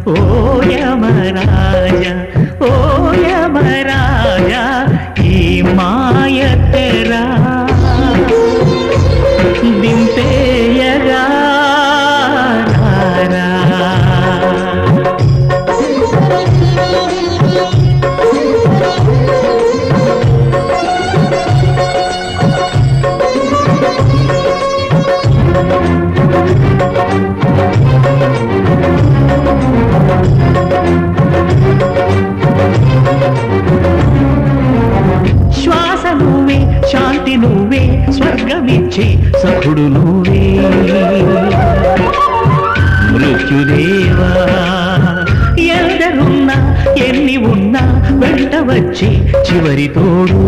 ఓ యమరాజ ఓ యమరాజ ఈ మాయ తెరా దింపేయగా శ్వాస నువ్వే శాంతి నువ్వే స్వర్గమిచ్చే సఖుడు నువ్వే మృత్యుదేవా ఎందరున్నా ఎన్ని ఉన్నా వెంట వచ్చి చివరి తోడు